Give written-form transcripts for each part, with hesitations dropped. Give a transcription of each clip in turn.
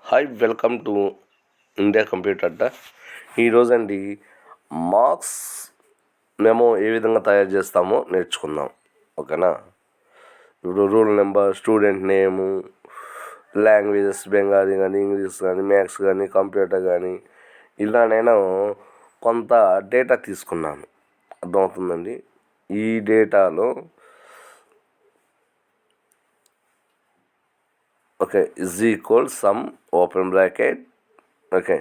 Hi welcome to India computer Adda. ఈరోజండి marks memo ఏ విధంగా తయారు చేస్తామో నేర్చుకుందాం. ఓకేనా? ఇప్పుడు rule number, student name, languages Bengali కానీ, ఇంగ్లీష్ కానీ, మ్యాథ్స్ కానీ, కంప్యూటర్ కానీ ఇలా నేను కొంత డేటా తీసుకున్నాను. అర్థమవుతుందండి? ఈ డేటాలో okay some open bracket. Okay,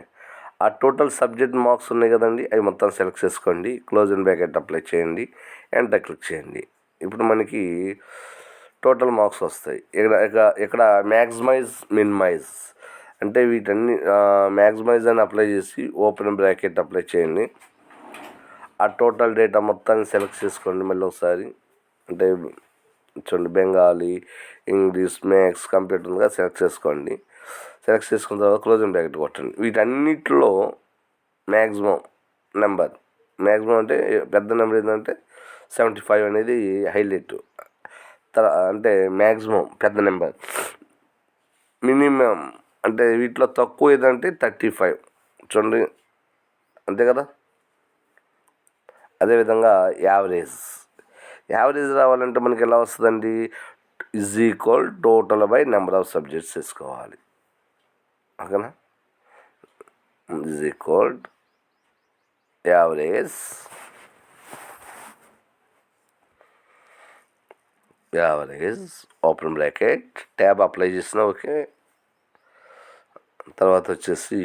ఆ టోటల్ సబ్జెక్ట్ మార్క్స్ ఉన్నాయి కదండి, అవి మొత్తం సెలెక్ట్ చేసుకోండి. క్లోజ్ అండ్ బ్రాకెట్ అప్లై చేయండి, ఎంటర్ క్లిక్ చేయండి. ఇప్పుడు మనకి టోటల్ మార్క్స్ వస్తాయి. ఇక్కడ మ్యాక్సిమైజ్, మినిమైజ్ అంటే వీటన్ని మ్యాక్సిమైజ్ అని అప్లై చేసి ఓపెన్ బ్రాకెట్ అప్లై చేయండి. ఆ టోటల్ డేటా మొత్తాన్ని సెలెక్ట్ చేసుకోండి. మళ్ళీ ఒకసారి అంటే చూడండి, బెంగాలీ, ఇంగ్లీష్, మ్యాథ్స్, కంప్యూటర్ ఉందిగా, సెలెక్ట్ చేసుకోండి. సెలెక్ట్ చేసుకున్న తర్వాత క్లోజింగ్ బ్రాకెట్ కొట్టండి. వీటన్నిటిలో మ్యాక్సిమం నెంబర్, మ్యాక్సిమం అంటే పెద్ద నెంబర్ ఏంటంటే 75 అనేది హైలైట్. అంటే మ్యాక్సిమం పెద్ద నెంబర్. మినిమం అంటే వీటిలో తక్కువ ఏదంటే 35. చూడండి, అంతే కదా. అదేవిధంగా యావరేజ్ రావాలంటే మనకి ఎలా వస్తుందండి? Total by number of subjects వేసుకోవాలి. ఓకేనా? Average open bracket tab apply చేసిన ఓకే. తర్వాత వచ్చేసి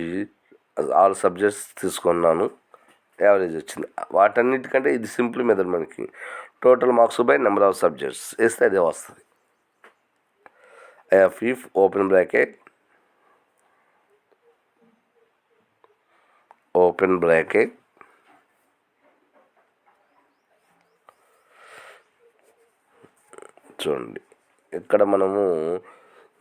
ఆల్ సబ్జెక్ట్స్ తీసుకున్నాను, యావరేజ్ వచ్చింది. వాటన్నిటికంటే ఇది సింపుల్ మెథడ్. మనకి total marks by number of subjects వేస్తే అదే వస్తుంది. IF ఓపెన్ బ్రాకెట్ చూడండి, ఇక్కడ మనము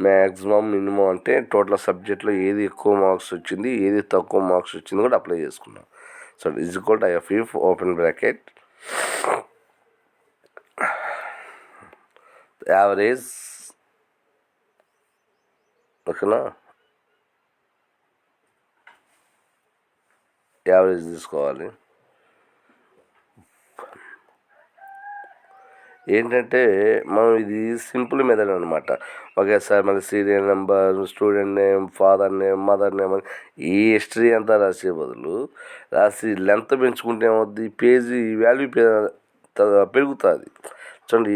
మ్యాక్సిమం, మినిమం అంటే టోటల్ సబ్జెక్ట్లో ఏది ఎక్కువ మార్క్స్ వచ్చింది, ఏది తక్కువ మార్క్స్ వచ్చింది కూడా అప్లై చేసుకున్నాం. So IF open bracket average. ఓకేనా? యావరేజ్ తీసుకోవాలి. ఏంటంటే మనం ఇది సింపుల్ మెథడ్ అనమాట. ఓకే సార్, మన serial number, student name, father name, mother name అని ఈ హిస్టరీ అంతా రాసే బదులు రాసి లెంత్ పెంచుకుంటే ఏమవుద్ది? పేజీ వాల్యూ పెరుగుతుంది. చూడండి,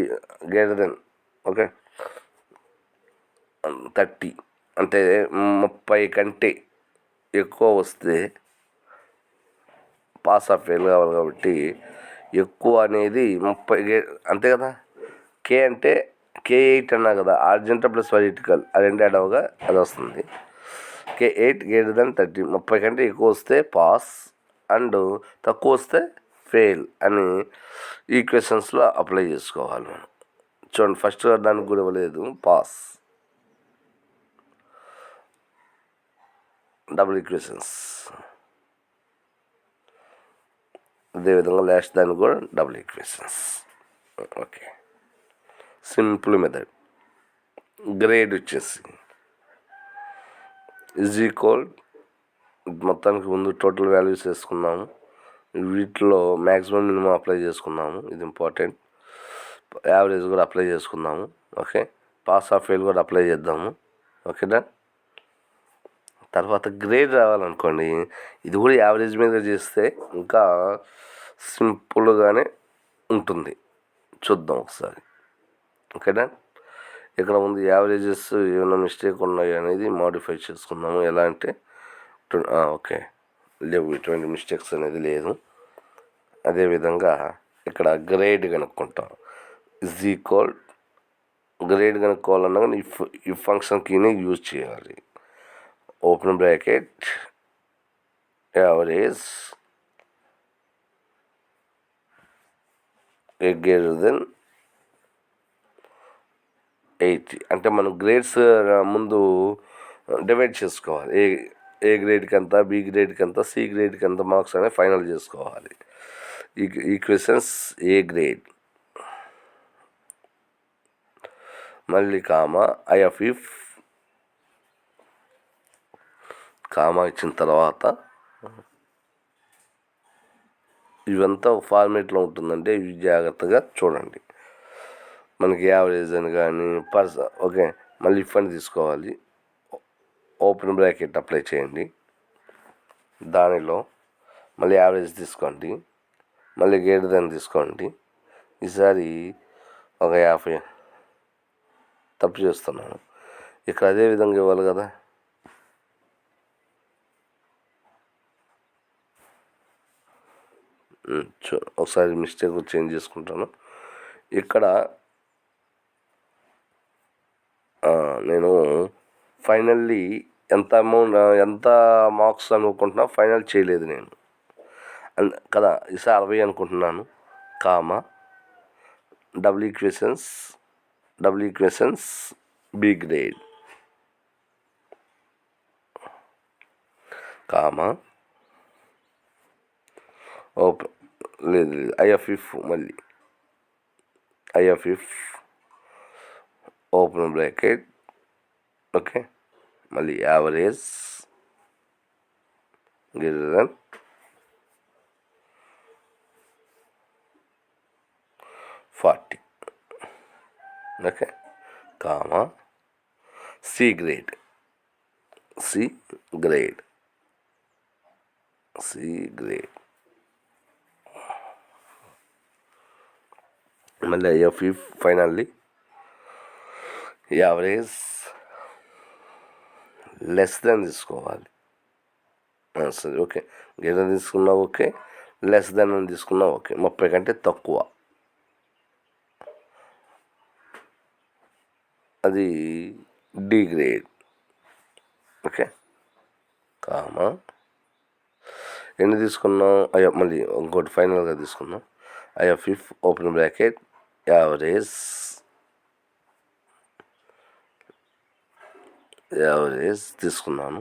గ్రేటర్ దెన్ ఓకే 30 అంటే 30 కంటే ఎక్కువ వస్తే పాస్ ఆఫ్ ఫెయిల్ కావాలి. కాబట్టి ఎక్కువ అనేది 30, అంతే కదా. కే అంటే K8 అన్నా కదా, ఆర్జెంటల్ ప్లస్ వర్టికల్ ఆ రెండు యాడ్ అవగా అది వస్తుంది. K8 గ్రేటర్ దెన్ 30, 30 కంటే ఎక్కువ వస్తే పాస్ అండ్ తక్కువ వస్తే ఫెయిల్ అని ఈక్వేషన్స్లో అప్లై చేసుకోవాలి మనం. చూడండి, ఫస్ట్ దానికి కూడా ఇవ్వలేదు, పాస్ డబుల్ ఈక్వేషన్స్. అదేవిధంగా లాస్ట్ దానికి కూడా double equations. Okay, simple method. Grade వచ్చేసి మొత్తానికి ముందు టోటల్ వాల్యూస్ వేసుకున్నాము. వీటిలో మ్యాక్సిమం, మినిమం అప్లై చేసుకున్నాము, ఇది ఇంపార్టెంట్. యావరేజ్ కూడా అప్లై చేసుకున్నాము. ఓకే, పాస్ ఆఫ్ ఫెయిల్ కూడా అప్లై చేద్దాము. ఓకేనా? తర్వాత గ్రేడ్ రావాలనుకోండి, ఇది కూడా యావరేజ్ మీద చేస్తే ఇంకా సింపుల్గానే ఉంటుంది. చూద్దాం ఒకసారి. ఓకేనా? ఇక్కడ ముందు యావరేజెస్ ఏమైనా మిస్టేక్ ఉన్నాయి అనేది మాడిఫై చేసుకుందాము. ఎలా అంటే ఓకే, లేవు, ఇటువంటి మిస్టేక్స్ అనేది లేదు. అదేవిధంగా ఇక్కడ గ్రేడ్ కనుక్కుంటాం. గ్రేడ్ కనుక్కోవాలన్నా కానీ ఇఫ్ ఫంక్షన్ కీని యూజ్ చేయాలి. Open bracket average greater then 80 అంటే మనం గ్రేడ్స్ ముందు డివైడ్ చేసుకోవాలి. ఏ గ్రేడ్కి ఎంత, బి గ్రేడ్కి ఎంత, సి గ్రేడ్కి ఎంత మార్క్స్ అనేది ఫైనల్ చేసుకోవాలి. ఈక్వేషన్స్ ఏ గ్రేడ్, మళ్ళీ IF కామా ఇచ్చిన తర్వాత ఇవంతా ఒక ఫార్మేట్లో ఉంటుందంటే ఇవి జాగ్రత్తగా చూడండి. మనకి యావరేజ్ అని కానీ ఓకే. మళ్ళీ ఇఫ్ అని తీసుకోవాలి, ఓపెన్ బ్రాకెట్ అప్లై చేయండి, దానిలో మళ్ళీ యావరేజ్ తీసుకోండి, మళ్ళీ గ్రేటర్ దాన్ తీసుకోండి. ఈసారి ఒక 50 తప్పు చేస్తున్నాను, ఇక్కడ అదే విధంగా ఇవ్వాలి కదా. ఒకసారి మిస్టేక్ చేంజ్ చేసుకుంటాను. ఇక్కడ నేను ఫైనల్లీ ఎంత మార్క్స్ అనుకుంటున్నా, ఫైనల్ చేయలేదు నేను కదా. ఈసారి 60 అనుకుంటున్నాను. Comma double equations B grade, comma open లేదు ఐఎఫ్ మళ్ళీ ఐఎఫ్ ఓపెన్ బ్రాకెట్, ఓకే. మళ్ళీ average greater than 40, okay. Comma C grade మళ్ళీ IF finally average less than తీసుకోవాలి. సరే, ఓకే. గ్రేటర్ తీసుకున్నా ఓకే, లెస్ దెన్ అని తీసుకున్నా ఓకే. 30 కంటే తక్కువ, అది డి గ్రేడ్, ఓకే. కామా ఎన్ని తీసుకున్నాం, మళ్ళీ ఇంకోటి ఫైనల్గా తీసుకున్నాం. ఐఎఫ్ ఓపెన్ బ్రాకెట్ యావరేజ్ తీసుకున్నాను.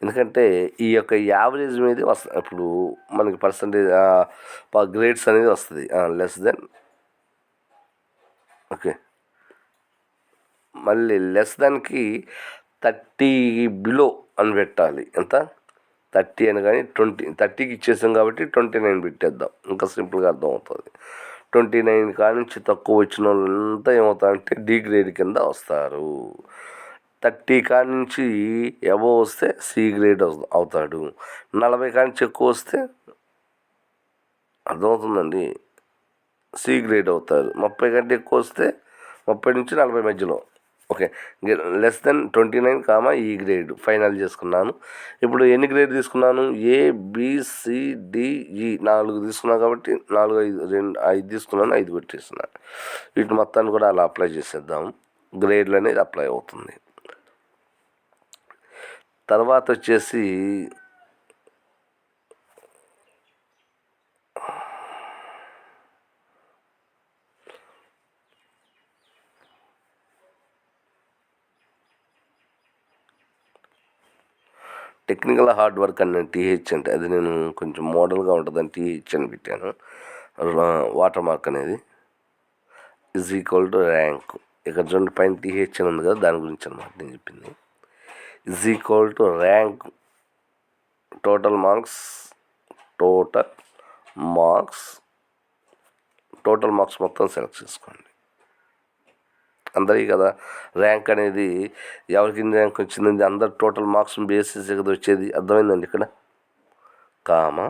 ఎందుకంటే ఈ యొక్క యావరేజ్ మీద వస్తుంది, ఇప్పుడు మనకి పర్సంటేజ్ గ్రేడ్స్ అనేది వస్తుంది. Less than, okay. మళ్ళీ లెస్ దాన్కి 30 బిలో అని పెట్టాలి. ఎంత 30 అని కానీ 30కి ఇచ్చేసాం కాబట్టి 29 పెట్టేద్దాం, ఇంకా సింపుల్గా అర్థం అవుతుంది. 29 కాడ నుంచి తక్కువ వచ్చిన వాళ్ళంతా ఏమవుతారంటే డి గ్రేడ్ కింద వస్తారు. 30 కాడ నుంచి అబోవ్ వస్తే సి గ్రేడ్ అవుతాడు. 40 కాడ నుంచి ఎక్కువ వస్తే అర్థమవుతుందండి, సి గ్రేడ్ అవుతారు. 30 కంటే ఎక్కువ వస్తే 30 నుంచి 40 మధ్యలో, ఓకే. లెస్ దెన్ 29 కామా ఈ గ్రేడ్ ఫైనల్ చేసుకున్నాను. ఇప్పుడు ఎన్ని గ్రేడ్ తీసుకున్నాను, ABCDE 4 తీసుకున్నాను కాబట్టి 4 5 తీసుకున్నాను, 5 పెట్టేస్తున్నాను. వీటి మొత్తాన్ని కూడా అలా అప్లై చేసేద్దాము. గ్రేడ్లు అనేది అప్లై అవుతుంది. తర్వాత వచ్చేసి టెక్నికల్ హార్డ్ వర్క్ అన్న టీహెచ్ అంటే అది నేను కొంచెం మోడల్గా ఉంటుందని టీహెచ్ అని పెట్టాను. వాటర్ మార్క్ అనేది ఈజ్ ఈక్వల్ టు ర్యాంక్. ఇక్కడ చూడండి పైన టీహెచ్ అని ఉంది కదా, దాని గురించి అనమాట నేను చెప్పింది. Is equal to rank total marks మొత్తం సెలెక్ట్ చేసుకోండి. అందరికీ కదా ర్యాంక్ అనేది, ఎవరికి ర్యాంక్ వచ్చిందండి, అందరు టోటల్ మార్క్స్ బేసిస్ కదా వచ్చేది. అర్థమైందండి ఇక్కడ. కామా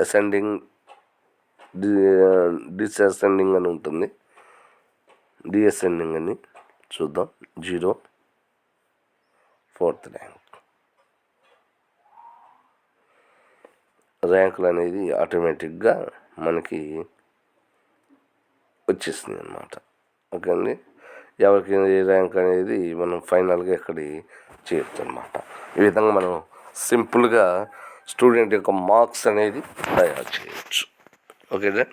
అసెండింగ్ డిసెండింగ్ అని ఉంటుంది, డిఅసెండింగ్ అని చూద్దాం. 0 4th ర్యాంకులు అనేది ఆటోమేటిక్గా మనకి వచ్చేసింది అన్నమాట. ఓకే అండి. ఎవరికి ఏ ర్యాంక్ అనేది మనం ఫైనల్గా ఇక్కడ చేయొచ్చు అన్నమాట. ఈ విధంగా మనం సింపుల్గా స్టూడెంట్ యొక్క మార్క్స్ అనేది తయారు చేయొచ్చు. ఓకేనా.